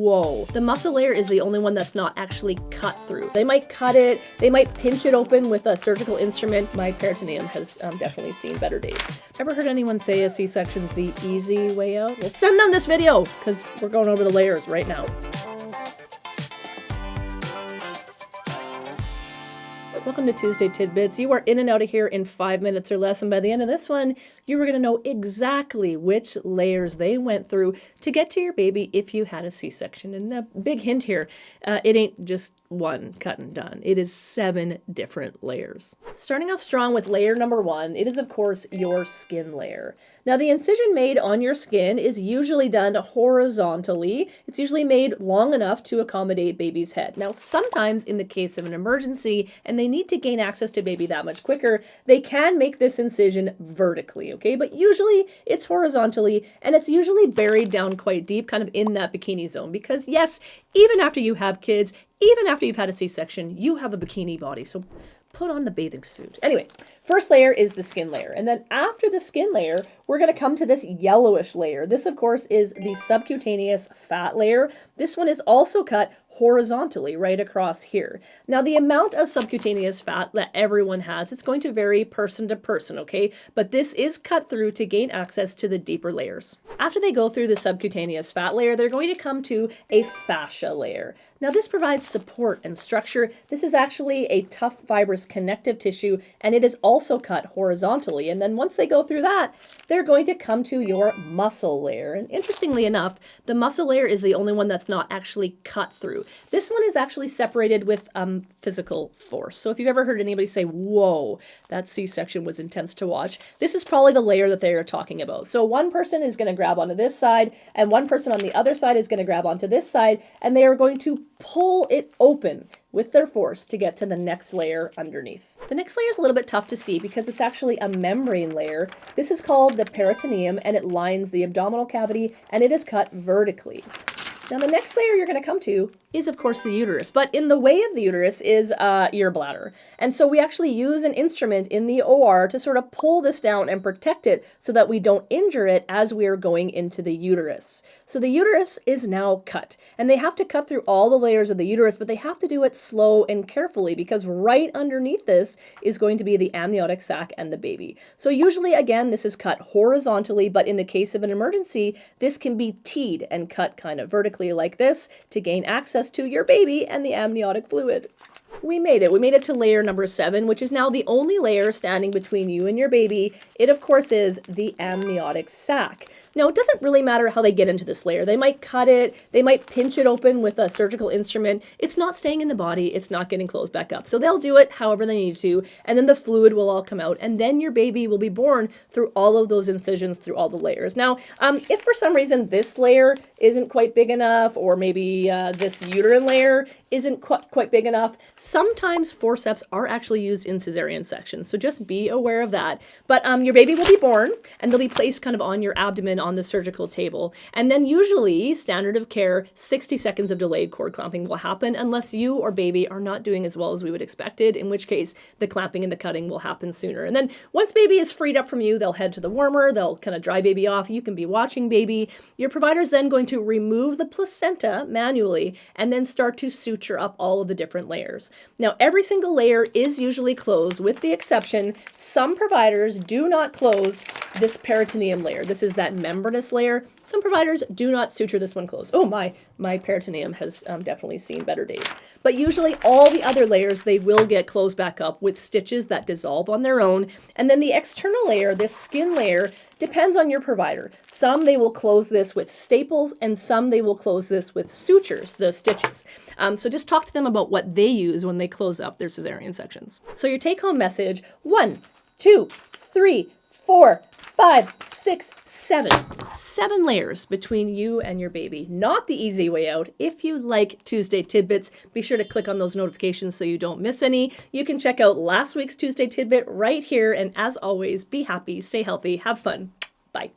whoa, the muscle layer is the only one that's not actually cut through. They might cut it, they might pinch it open with a surgical instrument. My peritoneum has definitely seen better days. Ever heard anyone say a C-section's the easy way out? Well, send them this video, because we're going over the layers right now. Welcome to Tuesday Tidbits. You are in and out of here in 5 minutes or less, and by the end of this one, you were going to know exactly which layers they went through to get to your baby if you had a C-section. And a big hint here, it ain't just one cut and done. It is 7 different layers. Starting off strong with layer number 1, it is of course your skin layer. Now the incision made on your skin is usually done horizontally. It's usually made long enough to accommodate baby's head. Now sometimes in the case of an emergency and they need to gain access to baby that much quicker, they can make this incision vertically, okay? But usually it's horizontally and it's usually buried down quite deep, kind of in that bikini zone, because yes, even after you have kids, even after you've had a C-section, you have a bikini body, so put on the bathing suit. Anyway, first layer is the skin layer. And then after the skin layer, we're going to come to this yellowish layer. This, of course, is the subcutaneous fat layer. This one is also cut horizontally right across here. Now, the amount of subcutaneous fat that everyone has, it's going to vary person to person, okay? But this is cut through to gain access to the deeper layers. After they go through the subcutaneous fat layer, they're going to come to a fascia layer. Now, this provides support and structure. This is actually a tough fibrous connective tissue, and it is also cut horizontally. And then once they go through that, they're going to come to your muscle layer. And interestingly enough, the muscle layer is the only one that's not actually cut through. This one is actually separated with physical force. So if you've ever heard anybody say, whoa, that C-section was intense to watch, this is probably the layer that they are talking about. So one person is going to grab onto this side, and one person on the other side is going to grab onto this side, and they are going to pull it open with their force to get to the next layer underneath. The next layer is a little bit tough to see because it's actually a membrane layer. This is called the peritoneum, and it lines the abdominal cavity, and it is cut vertically. Now the next layer you're going to come to is of course the uterus, but in the way of the uterus is your bladder. And so we actually use an instrument in the OR to sort of pull this down and protect it so that we don't injure it as we are going into the uterus. So the uterus is now cut, and they have to cut through all the layers of the uterus, but they have to do it slow and carefully because right underneath this is going to be the amniotic sac and the baby. So usually, again, this is cut horizontally, but in the case of an emergency, this can be teed and cut kind of vertically like this to gain access to your baby and the amniotic fluid. We made it. We made it to layer number 7, which is now the only layer standing between you and your baby. It, of course, is the amniotic sac. Now, it doesn't really matter how they get into this layer. They might cut it, they might pinch it open with a surgical instrument. It's not staying in the body, it's not getting closed back up. So they'll do it however they need to, and then the fluid will all come out, and then your baby will be born through all of those incisions, through all the layers. Now, if for some reason this layer isn't quite big enough, or maybe this uterine layer isn't quite big enough, sometimes forceps are actually used in caesarean sections, so just be aware of that. But your baby will be born, and they'll be placed kind of on your abdomen on the surgical table. And then usually, standard of care, 60 seconds of delayed cord clamping will happen unless you or baby are not doing as well as we would expected, in which case the clamping and the cutting will happen sooner. And then once baby is freed up from you, they'll head to the warmer, they'll kind of dry baby off, you can be watching baby. Your provider's then going to remove the placenta manually and then start to suture up all of the different layers. Now, every single layer is usually closed, with the exception, some providers do not close this peritoneum layer. This is that membranous layer. Some providers do not suture this one closed. Oh, my peritoneum has definitely seen better days. But usually all the other layers, they will get closed back up with stitches that dissolve on their own. And then the external layer, this skin layer, depends on your provider. Some they will close this with staples, and some they will close this with sutures, the stitches. So just talk to them about what they use when they close up their cesarean sections. So your take-home message: 1, 2, 3, 4, 5, 6, 7. 7 layers between you and your baby. Not the easy way out. If you like Tuesday Tidbits, be sure to click on those notifications so you don't miss any. You can check out last week's Tuesday Tidbit right here. And as always, be happy, stay healthy, have fun. Bye.